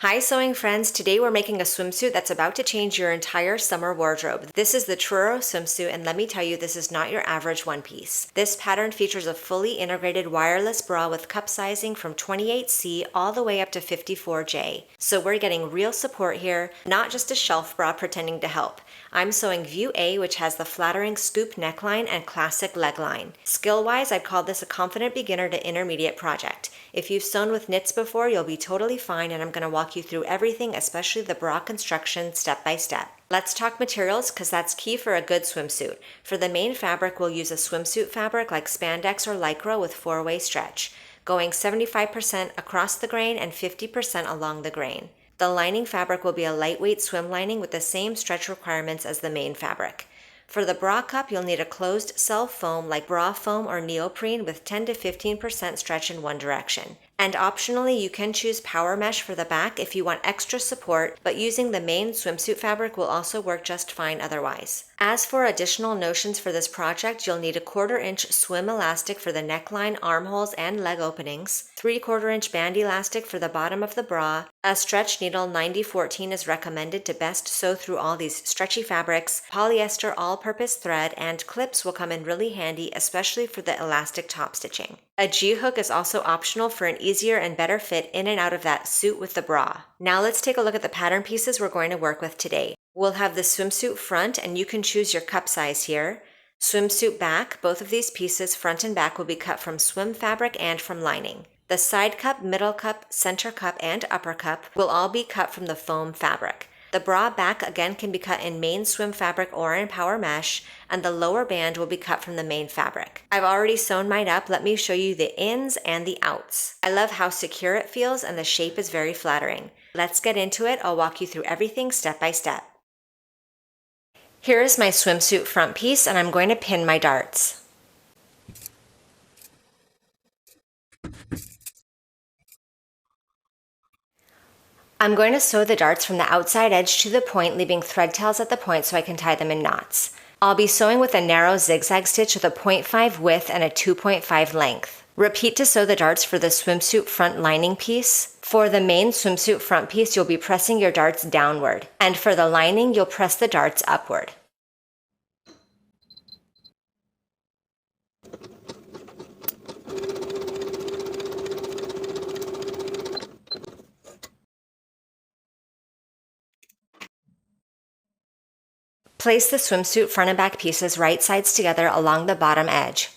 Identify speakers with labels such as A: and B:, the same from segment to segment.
A: Hi sewing friends, today we're making a swimsuit that's about to change your entire summer wardrobe. This is the Truro Swimsuit, and let me tell you, this is not your average one piece. This pattern features a fully integrated wireless bra with cup sizing from 28C all the way up to 54J. So we're getting real support here, not just a shelf bra pretending to help. I'm sewing View A, which has the flattering scoop neckline and classic leg line. Skill-wise, I'd call this a confident beginner to intermediate project. If you've sewn with knits before, you'll be totally fine, and I'm going to walk you through everything, especially the bra construction step by step. Let's talk materials because that's key for a good swimsuit. For the main fabric, we'll use a swimsuit fabric like spandex or lycra with 4-way stretch, going 75% across the grain and 50% along the grain. The lining fabric will be a lightweight swim lining with the same stretch requirements as the main fabric. For the bra cup, you'll need a closed cell foam like bra foam or neoprene with 10 to 15% stretch in one direction. And optionally, you can choose power mesh for the back if you want extra support, but using the main swimsuit fabric will also work just fine otherwise. As for additional notions for this project, you'll need a 1/4-inch swim elastic for the neckline, armholes, and leg openings, 3/4-inch band elastic for the bottom of the bra. A stretch needle 90-14 is recommended to best sew through all these stretchy fabrics. Polyester all-purpose thread and clips will come in really handy, especially for the elastic top stitching. A G-hook is also optional for an easier and better fit in and out of that suit with the bra. Now let's take a look at the pattern pieces we're going to work with today. We'll have the swimsuit front, and you can choose your cup size here. Swimsuit back, both of these pieces, front and back, will be cut from swim fabric and from lining. The side cup, middle cup, center cup, and upper cup will all be cut from the foam fabric. The bra back again can be cut in main swim fabric or in power mesh, and the lower band will be cut from the main fabric. I've already sewn mine up. Let me show you the ins and the outs. I love how secure it feels, and the shape is very flattering. Let's get into it. I'll walk you through everything step by step. Here is my swimsuit front piece, and I'm going to pin my darts. I'm going to sew the darts from the outside edge to the point, leaving thread tails at the point so I can tie them in knots. I'll be sewing with a narrow zigzag stitch with a 0.5 width and a 2.5 length. Repeat to sew the darts for the swimsuit front lining piece. For the main swimsuit front piece, you'll be pressing your darts downward, and for the lining, you'll press the darts upward. Place the swimsuit front and back pieces right sides together along the bottom edge.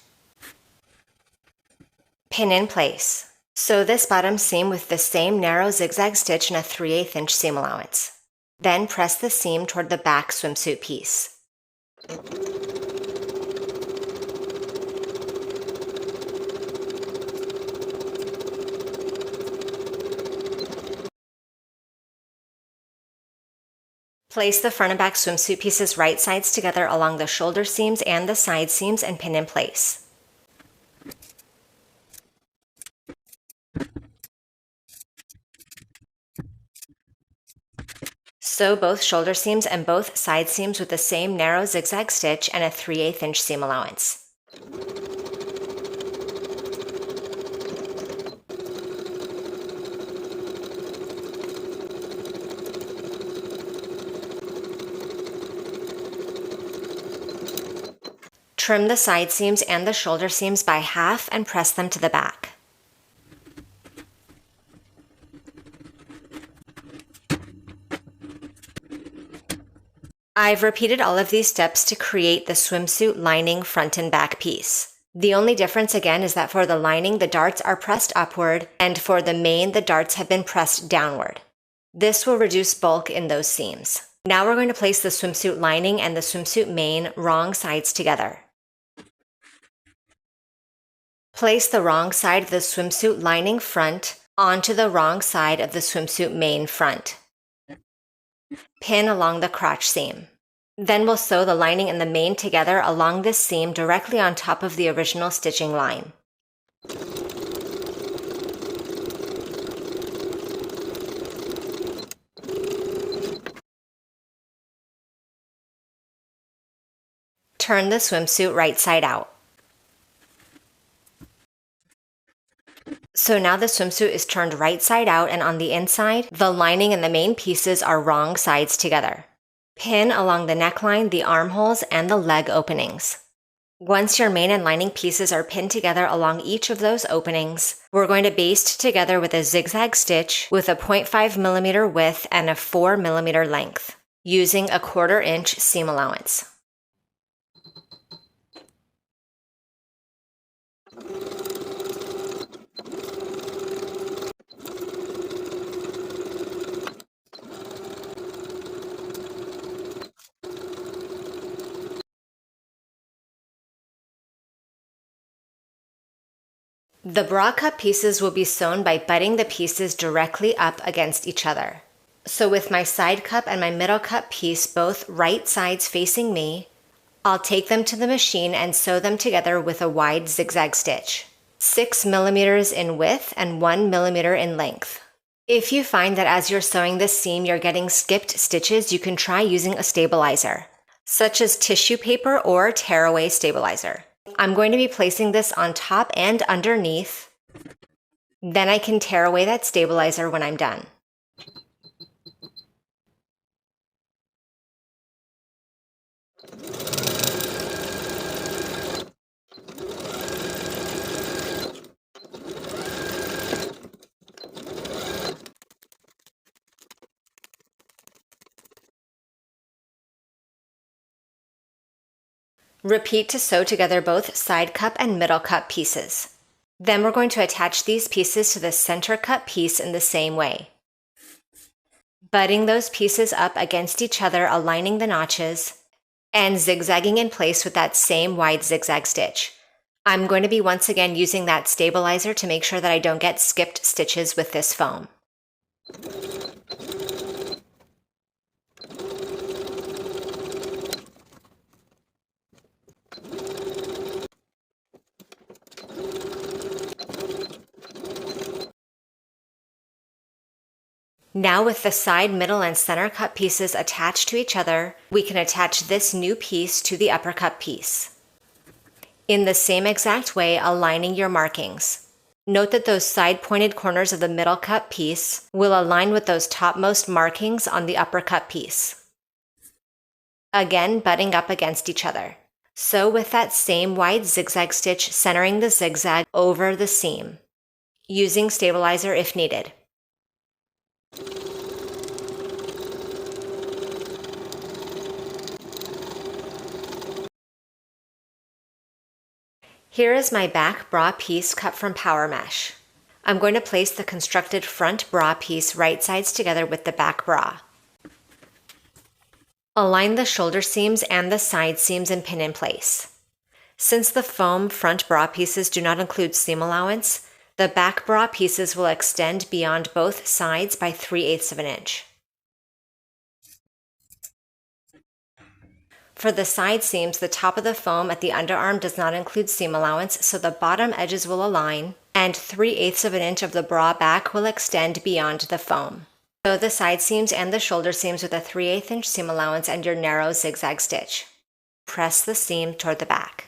A: Pin in place. Sew this bottom seam with the same narrow zigzag stitch and a 3/8 inch seam allowance. Then press the seam toward the back swimsuit piece. Place the front and back swimsuit pieces right sides together along the shoulder seams and the side seams and pin in place. Sew both shoulder seams and both side seams with the same narrow zigzag stitch and a 3/8 inch seam allowance. Trim the side seams and the shoulder seams by half and press them to the back. I've repeated all of these steps to create the swimsuit lining front and back piece. The only difference again is that for the lining, the darts are pressed upward, and for the main, the darts have been pressed downward. This will reduce bulk in those seams. Now we're going to place the swimsuit lining and the swimsuit main wrong sides together. Place the wrong side of the swimsuit lining front onto the wrong side of the swimsuit main front. Pin along the crotch seam. Then we'll sew the lining and the main together along this seam directly on top of the original stitching line. Turn the swimsuit right side out. So now the swimsuit is turned right side out, and on the inside, the lining and the main pieces are wrong sides together. Pin along the neckline, the armholes, and the leg openings. Once your main and lining pieces are pinned together along each of those openings, we're going to baste together with a zigzag stitch with a 0.5 millimeter width and a 4 millimeter length, using a 1/4 inch seam allowance. The bra cup pieces will be sewn by butting the pieces directly up against each other. So with my side cup and my middle cup piece both right sides facing me, I'll take them to the machine and sew them together with a wide zigzag stitch, 6 millimeters in width and 1 millimeter in length. If you find that as you're sewing this seam you're getting skipped stitches, you can try using a stabilizer, such as tissue paper or tearaway stabilizer. I'm going to be placing this on top and underneath. Then I can tear away that stabilizer when I'm done. Repeat to sew together both side cup and middle cup pieces. Then we're going to attach these pieces to the center cup piece in the same way, butting those pieces up against each other, aligning the notches, and zigzagging in place with that same wide zigzag stitch. I'm going to be once again using that stabilizer to make sure that I don't get skipped stitches with this foam. Now with the side, middle, and center cup pieces attached to each other, we can attach this new piece to the upper cup piece. In the same exact way, aligning your markings. Note that those side pointed corners of the middle cup piece will align with those topmost markings on the upper cup piece. Again, butting up against each other. Sew with that same wide zigzag stitch, centering the zigzag over the seam, using stabilizer if needed. Here is my back bra piece cut from Power Mesh. I'm going to place the constructed front bra piece right sides together with the back bra. Align the shoulder seams and the side seams and pin in place. Since the foam front bra pieces do not include seam allowance, the back bra pieces will extend beyond both sides by 3/8 of an inch. For the side seams, the top of the foam at the underarm does not include seam allowance, so the bottom edges will align, and 3/8 of an inch of the bra back will extend beyond the foam. Sew the side seams and the shoulder seams with a 3/8 inch seam allowance and your narrow zigzag stitch. Press the seam toward the back.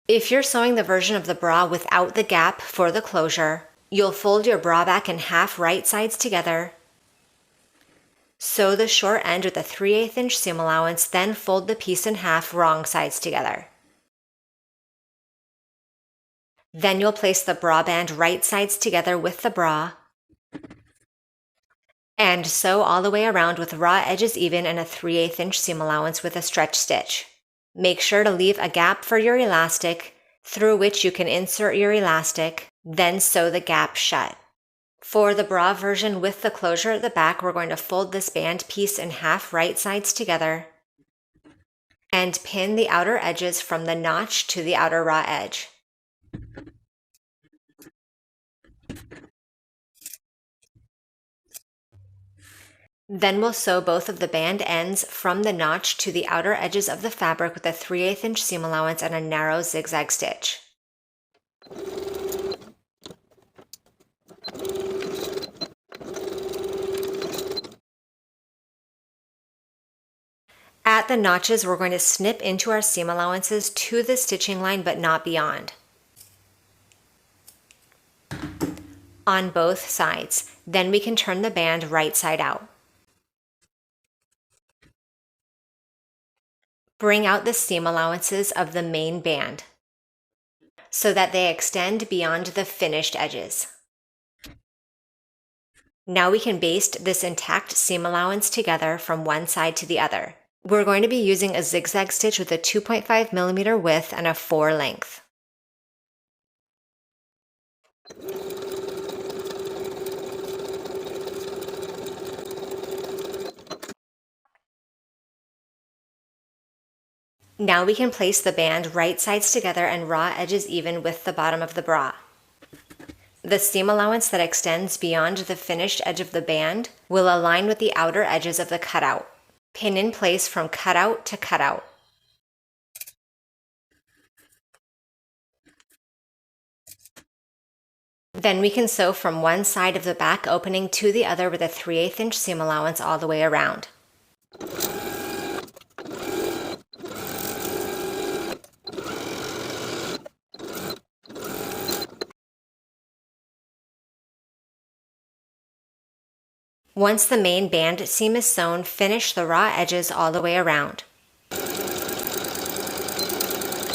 A: If you're sewing the version of the bra without the gap for the closure, you'll fold your bra back in half right sides together, sew the short end with a 3/8 inch seam allowance, then fold the piece in half wrong sides together. Then you'll place the bra band right sides together with the bra, and sew all the way around with raw edges even and a 3/8 inch seam allowance with a stretch stitch. Make sure to leave a gap for your elastic through which you can insert your elastic, then sew the gap shut. For the bra version with the closure at the back, we're going to fold this band piece in half right sides together and pin the outer edges from the notch to the outer raw edge. Then we'll sew both of the band ends from the notch to the outer edges of the fabric with a 3/8 inch seam allowance and a narrow zigzag stitch. At the notches, we're going to snip into our seam allowances to the stitching line, but not beyond. On both sides. Then we can turn the band right side out. Bring out the seam allowances of the main band so that they extend beyond the finished edges. Now we can baste this intact seam allowance together from one side to the other. We're going to be using a zigzag stitch with a 2.5 millimeter width and a 4 length. Now we can place the band right sides together and raw edges even with the bottom of the bra. The seam allowance that extends beyond the finished edge of the band will align with the outer edges of the cutout. Pin in place from cutout to cutout. Then we can sew from one side of the back opening to the other with a 3/8 inch seam allowance all the way around. Once the main band seam is sewn, finish the raw edges all the way around.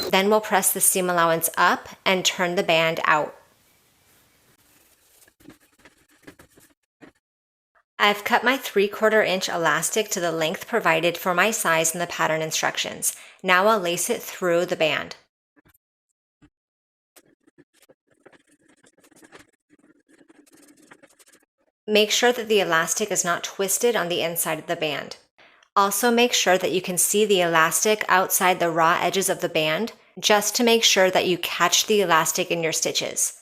A: Then we'll press the seam allowance up and turn the band out. I've cut my 3/4 inch elastic to the length provided for my size in the pattern instructions. Now I'll lace it through the band. Make sure that the elastic is not twisted on the inside of the band. Also make sure that you can see the elastic outside the raw edges of the band, just to make sure that you catch the elastic in your stitches.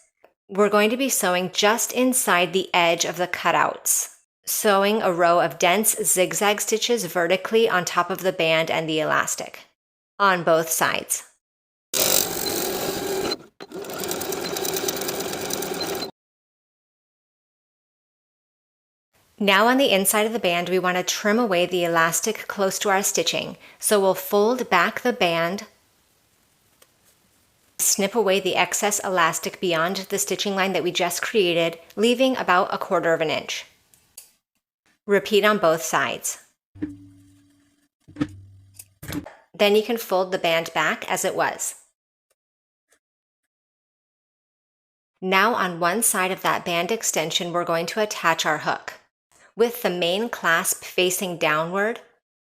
A: We're going to be sewing just inside the edge of the cutouts, sewing a row of dense zigzag stitches vertically on top of the band and the elastic, on both sides. Now on the inside of the band, we want to trim away the elastic close to our stitching. So we'll fold back the band, snip away the excess elastic beyond the stitching line that we just created, leaving about 1/4 of an inch. Repeat on both sides. Then you can fold the band back as it was. Now on one side of that band extension, we're going to attach our hook. With the main clasp facing downward,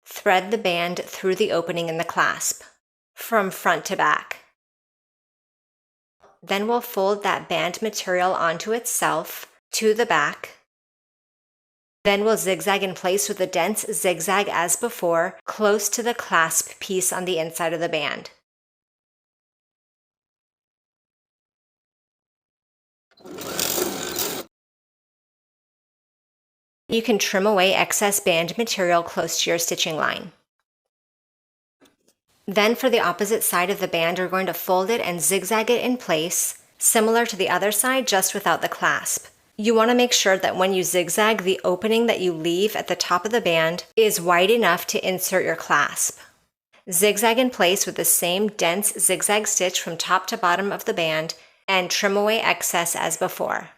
A: thread the band through the opening in the clasp, from front to back. Then we'll fold that band material onto itself, to the back. Then we'll zigzag in place with a dense zigzag as before, close to the clasp piece on the inside of the band. You can trim away excess band material close to your stitching line. Then for the opposite side of the band, you're going to fold it and zigzag it in place, similar to the other side, just without the clasp. You want to make sure that when you zigzag, the opening that you leave at the top of the band is wide enough to insert your clasp. Zigzag in place with the same dense zigzag stitch from top to bottom of the band and trim away excess as before.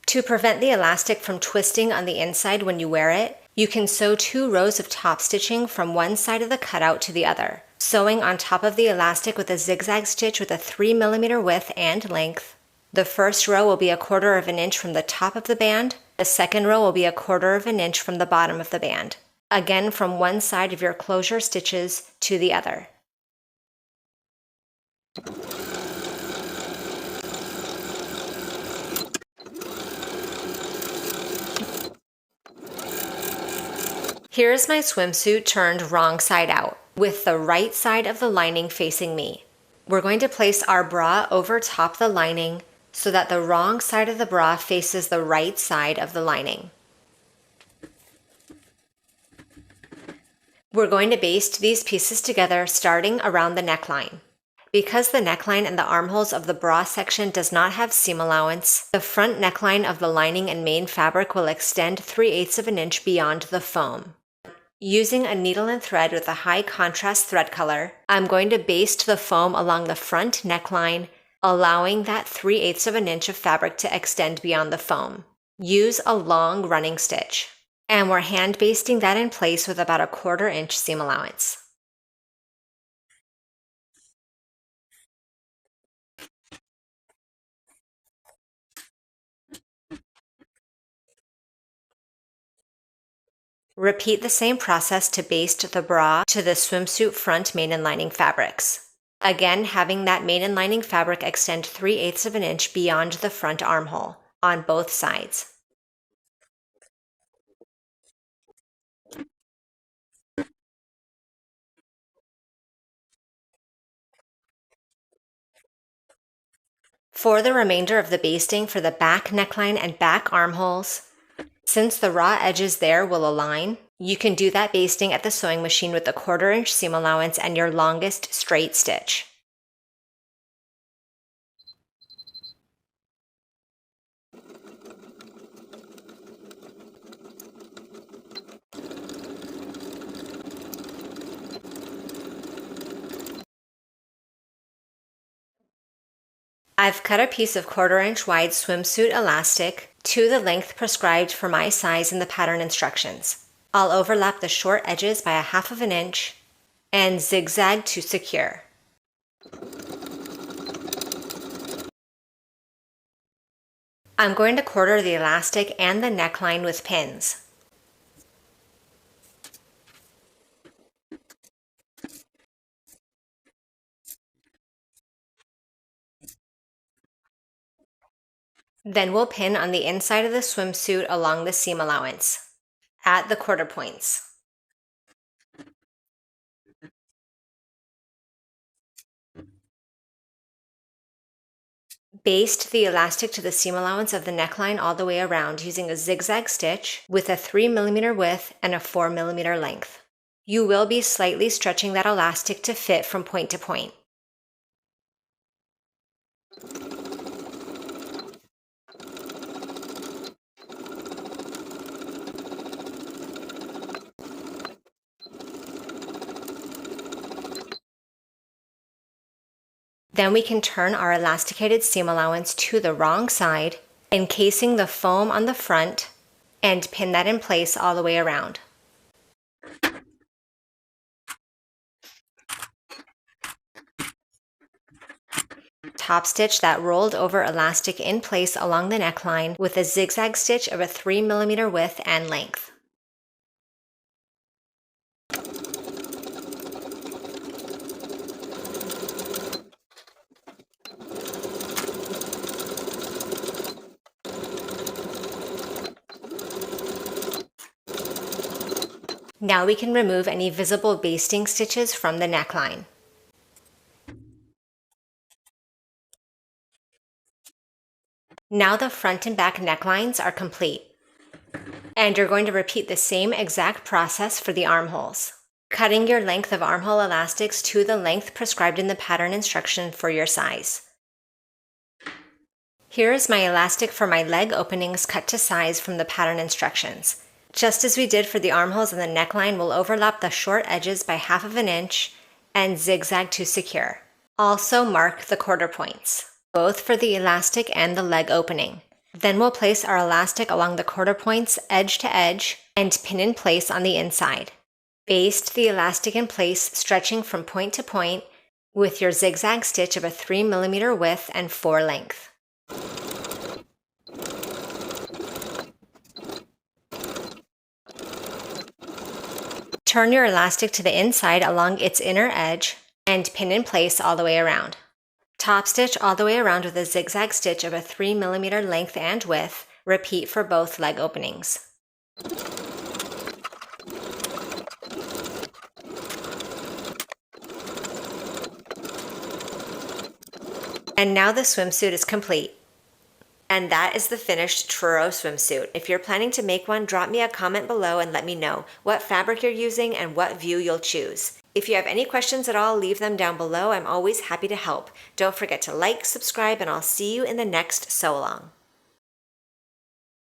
A: To prevent the elastic from twisting on the inside when you wear it, you can sew 2 rows of top stitching from one side of the cutout to the other, sewing on top of the elastic with a zigzag stitch with a 3 millimeter width and length. The first row will be 1/4 of an inch from the top of the band. The second row will be 1/4 of an inch from the bottom of the band. Again, from one side of your closure stitches to the other. Here's my swimsuit turned wrong side out, with the right side of the lining facing me. We're going to place our bra over top the lining so that the wrong side of the bra faces the right side of the lining. We're going to baste these pieces together starting around the neckline. Because the neckline and the armholes of the bra section does not have seam allowance, the front neckline of the lining and main fabric will extend 3/8 of an inch beyond the foam. Using a needle and thread with a high contrast thread color, I'm going to baste the foam along the front neckline, allowing that 3/8 of an inch of fabric to extend beyond the foam. Use a long running stitch. And we're hand basting that in place with about a 1/4 inch seam allowance. Repeat the same process to baste the bra to the swimsuit front main and lining fabrics. Again, having that main and lining fabric extend 3/8 of an inch beyond the front armhole on both sides. For the remainder of the basting for the back neckline and back armholes, since the raw edges there will align, you can do that basting at the sewing machine with a 1/4 inch seam allowance and your longest straight stitch. I've cut a piece of 1/4 inch wide swimsuit elastic to the length prescribed for my size in the pattern instructions. I'll overlap the short edges by 1/2 of an inch and zigzag to secure. I'm going to quarter the elastic and the neckline with pins. Then we'll pin on the inside of the swimsuit along the seam allowance, at the quarter points. Baste the elastic to the seam allowance of the neckline all the way around using a zigzag stitch with a 3mm width and a 4mm length. You will be slightly stretching that elastic to fit from point to point. Then we can turn our elasticated seam allowance to the wrong side, encasing the foam on the front, and pin that in place all the way around. Top stitch that rolled over elastic in place along the neckline with a zigzag stitch of a 3mm width and length. Now we can remove any visible basting stitches from the neckline. Now the front and back necklines are complete. And you're going to repeat the same exact process for the armholes, cutting your length of armhole elastics to the length prescribed in the pattern instruction for your size. Here is my elastic for my leg openings cut to size from the pattern instructions. Just as we did for the armholes and the neckline, we'll overlap the short edges by 1/2 of an inch and zigzag to secure. Also mark the quarter points, both for the elastic and the leg opening. Then we'll place our elastic along the quarter points edge to edge and pin in place on the inside. Baste the elastic in place, stretching from point to point with your zigzag stitch of a 3mm width and 4 length. Turn your elastic to the inside along its inner edge and pin in place all the way around. Top stitch all the way around with a zigzag stitch of a 3mm length and width. Repeat for both leg openings. And now the swimsuit is complete. And that is the finished Truro swimsuit. If you're planning to make one, drop me a comment below and let me know what fabric you're using and what view you'll choose. If you have any questions at all, leave them down below. I'm always happy to help. Don't forget to like, subscribe, and I'll see you in the next sew along.